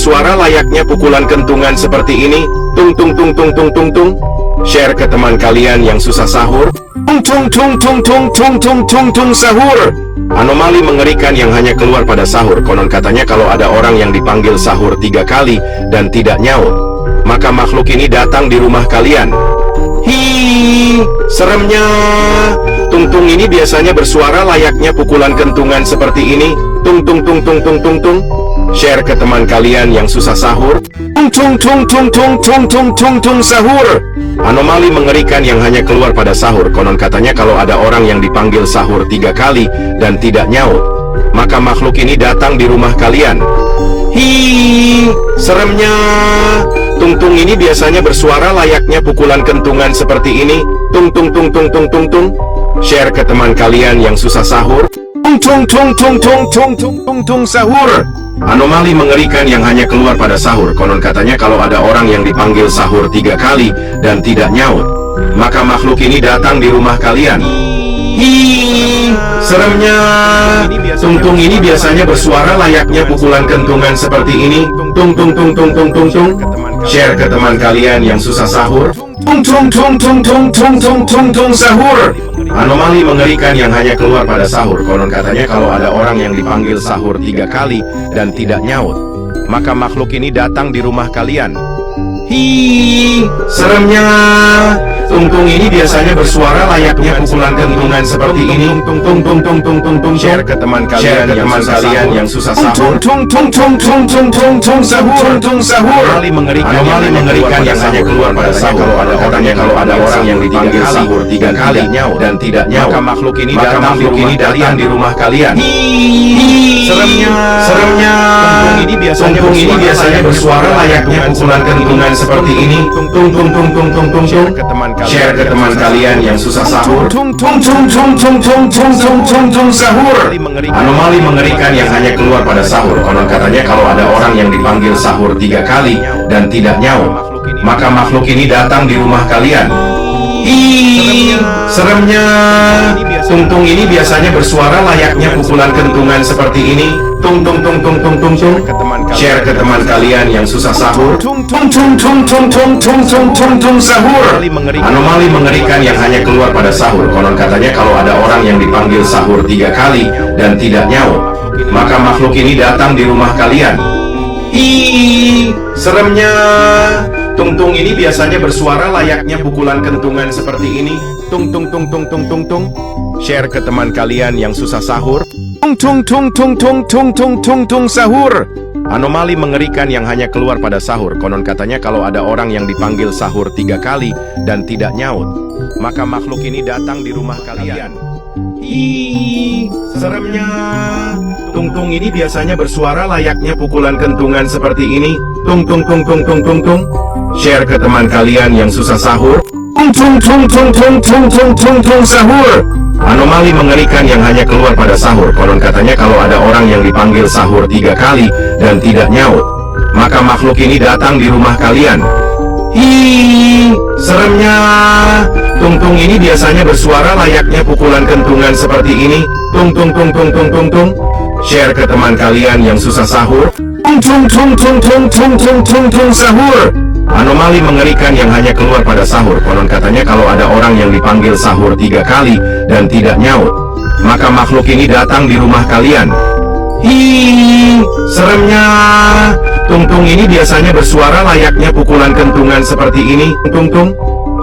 bersuara layaknya pukulan kentungan seperti ini. Tung tung tung tung tung tung tung. Share ke teman kalian yang susah sahur. Tung tung tung tung tung tung tung tung tung sahur. Anomali mengerikan yang hanya keluar pada sahur. Konon katanya kalau ada orang yang dipanggil sahur 3 kali dan tidak nyaut, maka makhluk ini datang di rumah kalian. Hi, seremnya. Tung-tung ini biasanya bersuara layaknya pukulan kentungan seperti ini. Tung tung tung tung tung tung tung. Share ke teman kalian yang susah sahur. Tung tung tung tung tung tung tung tung tung sahur. Anomali mengerikan yang hanya keluar pada sahur. Konon katanya kalau ada orang yang dipanggil sahur 3 kali dan tidak nyaut, maka makhluk ini datang di rumah kalian. Hi, seremnya. Tung-tung ini biasanya bersuara layaknya pukulan kentungan seperti ini. Tung tung tung tung tung tung tung. Share ke teman kalian yang susah sahur. Tung tung tung tung tung tung tung tung tung sahur. Anomali mengerikan yang hanya keluar pada sahur. Konon katanya kalau ada orang yang dipanggil sahur 3 kali dan tidak nyaut, maka makhluk ini datang di rumah kalian. Hi, seremnya. Tung-tung ini biasanya bersuara layaknya pukulan kentungan seperti ini. Tung tung tung tung tung tung tung. Share ke teman kalian yang susah sahur. Tung tung tung tung tung tung tung tung tung sahur. Anomali mengerikan yang hanya keluar pada sahur. Konon katanya kalau ada orang yang dipanggil sahur 3 kali dan tidak nyaut, maka makhluk ini datang di rumah kalian. Hi, seremnya. Tung-tung ini biasanya bersuara layaknya pukulan kentungan seperti ini. Tung tung tung tung tung tung tung. Share ke teman kalian yang susah sahur. Tung tung tung tung tung tung tung sahur. Tung sahur. Anomali mengerikan yang hanya keluar pada sahur. Kalau ada orang yang dipanggil sahur 3 kali dan tidak nyaut, maka makhluk ini datang di rumah kalian. Hi, seremnya. Tung-tung ini biasanya bersuara layaknya pukulan kentungan seperti ini. Tung tung tung tung tung tung tung. Share ke teman kalian yang susah sahur. Tung tung tung tung tung tung tung tung tung tung sahur. Anomali mengerikan yang hanya keluar pada sahur. Konon katanya kalau ada orang yang dipanggil sahur 3 kali dan tidak nyaut, maka makhluk ini datang di rumah kalian. Hi, seremnya. Tung-tung ini biasanya bersuara layaknya pukulan kentungan seperti ini. Tung tung tung tung tung tung tung. Share ke teman kalian yang susah sahur. Tung tung tung tung tung tung tung tung tung sahur. Anomali mengerikan yang hanya keluar pada sahur. Konon katanya kalau ada orang yang dipanggil sahur 3 kali dan tidak nyaut, maka makhluk ini datang di rumah kalian. Hi, seremnya. Tung-tung ini biasanya bersuara layaknya pukulan kentungan seperti ini. Tung tung tung tung tung tung tung. Share ke teman kalian yang susah sahur. Tung tung tung tung tung tung tung tung tung sahur. Anomali mengerikan yang hanya keluar pada sahur. Konon katanya kalau ada orang yang dipanggil sahur 3 kali dan tidak nyaut, maka makhluk ini datang di rumah kalian. Hi, seremnya. Tung-tung ini biasanya bersuara layaknya pukulan kentungan seperti ini. Tung tung tung tung tung tung tung. Share ke teman kalian yang susah sahur. Tung tung tung tung tung tung tung tung tung sahur. Anomali mengerikan yang hanya keluar pada sahur. Konon katanya kalau ada orang yang dipanggil sahur 3 kali dan tidak nyaut, maka makhluk ini datang di rumah kalian. Hi, seremnya. Tung-tung ini biasanya bersuara layaknya pukulan kentungan seperti ini. Tung tung tung tung tung tung tung. Share ke teman kalian yang susah sahur. Tung tung tung tung tung tung tung tung tung sahur. Anomali mengerikan yang hanya keluar pada sahur. Konon katanya kalau ada orang yang dipanggil sahur 3 kali dan tidak nyaut, maka makhluk ini datang di rumah kalian. Hi, seremnya. Tung-tung ini biasanya bersuara layaknya pukulan kentungan seperti ini. Tung tung.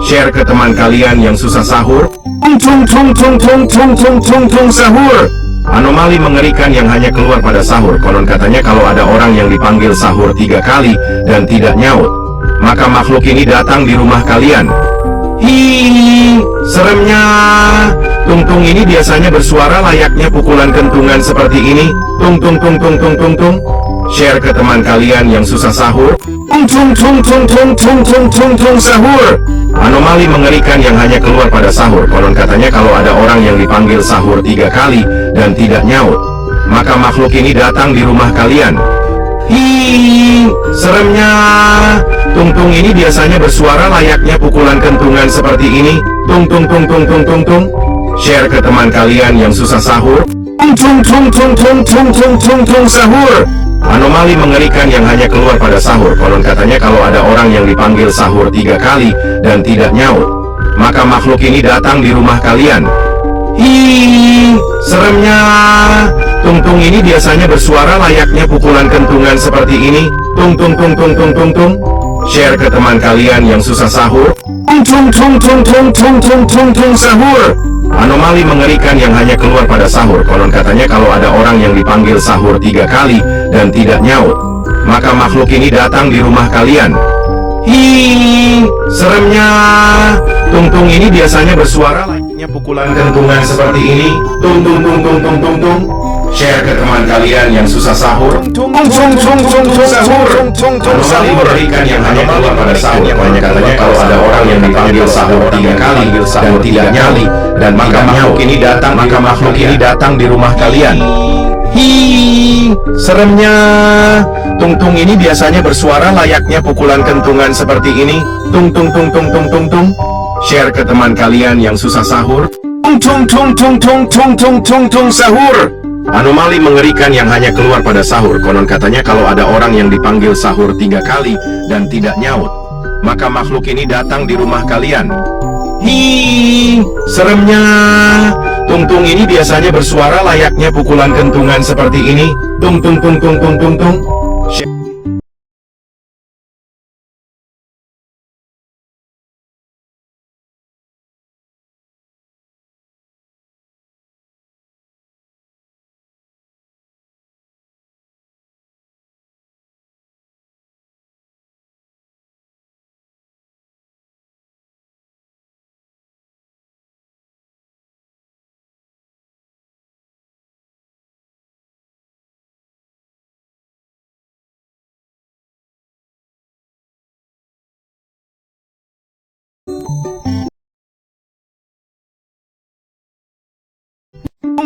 Share ke teman kalian yang susah sahur. Tung tung tung tung tung tung tung tung tung sahur. Anomali mengerikan yang hanya keluar pada sahur. Konon katanya kalau ada orang yang dipanggil sahur 3 kali dan tidak nyaut, maka makhluk ini datang di rumah kalian. Hi, seremnya. Tung-tung ini biasanya bersuara layaknya pukulan kentungan seperti ini. Tung tung tung tung tung tung tung. Share ke teman kalian yang susah sahur. Tung tung tung tung tung tung tung tung tung sahur. Anomali mengerikan yang hanya keluar pada sahur. Konon katanya kalau ada orang yang dipanggil sahur 3 kali dan tidak nyaut, maka makhluk ini datang di rumah kalian. Hi, seremnya. Tung-tung ini biasanya bersuara layaknya pukulan kentungan seperti ini. Tung tung tung tung tung tung tung. Share ke teman kalian yang susah sahur. Tung tung tung tung tung tung tung tung tung sahur. Anomali mengerikan yang hanya keluar pada sahur. Konon katanya kalau ada orang yang dipanggil sahur 3 kali dan tidak nyaut, maka makhluk ini datang di rumah kalian. Hi, seremnya. Tung-tung ini biasanya bersuara layaknya pukulan kentungan seperti ini. Tung tung tung tung tung tung tung. Share ke teman kalian yang susah sahur. Tung tung tung tung tung tung tung tung sahur. Anomali mengerikan yang hanya keluar pada sahur. Konon katanya kalau ada orang yang dipanggil sahur 3 kali dan tidak nyaut, maka makhluk ini datang di rumah kalian. Hi, seremnya. Tung-tung ini biasanya bersuara layaknya pukulan kentungan seperti ini. Tung tung tung tung tung tung tung. Share ke teman kalian yang susah sahur. Tung tung tung tung tung sahur. Anomali mengerikan yang hanya keluar pada sahur. Konon katanya kalau ada orang yang dipanggil sahur 3 kali dan tidak nyali, dan maka makhluk ini datang di rumah kalian. Hi, seremnya. Tung-tung ini biasanya bersuara layaknya pukulan kentungan seperti ini. Tung tung tung tung tung tung tung. Share ke teman kalian yang susah sahur. Tung tung tung tung tung tung tung tung tung sahur. Anomali mengerikan yang hanya keluar pada sahur. Konon katanya kalau ada orang yang dipanggil sahur 3 kali dan tidak nyaut, maka makhluk ini datang di rumah kalian. Hi, seremnya. Tung-tung ini biasanya bersuara layaknya pukulan kentungan seperti ini. Tung tung tung tung tung tung tung.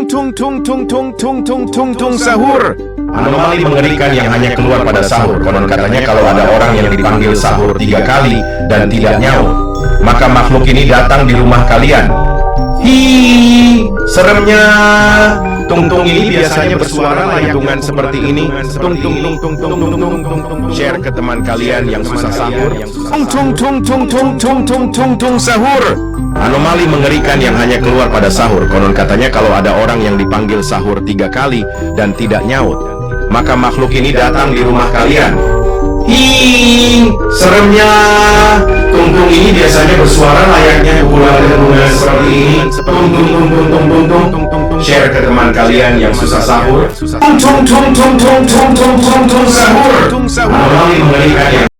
Tung tung tung tung tung tung tung tung sahur. Anomali mengerikan yang hanya keluar pada sahur. Konon katanya kalau ada orang yang dipanggil sahur 3 kali dan tidak nyaut, maka makhluk ini datang di rumah kalian. Hi, seremnya. Tung-tung ini biasanya bersuara layaknya seperti ini. Tung tung tung tung tung tung tung tung. Share ke teman kalian yang susah sahur. Tung tung tung tung tung tung tung tung sahur. Anomali mengerikan yang hanya keluar pada sahur. Konon katanya kalau ada orang yang dipanggil sahur 3 kali dan tidak nyaut, maka makhluk ini datang di rumah kalian. Hi, seremnya. Tung-tung ini biasanya bersuara layaknya pukulan kentungan seperti ini. Tung tung tung tung tung tung tung. Share ke teman kalian yang susah sahur. Tung tung tung tung tung tung tung tung sahur. Anomali mengerikan yang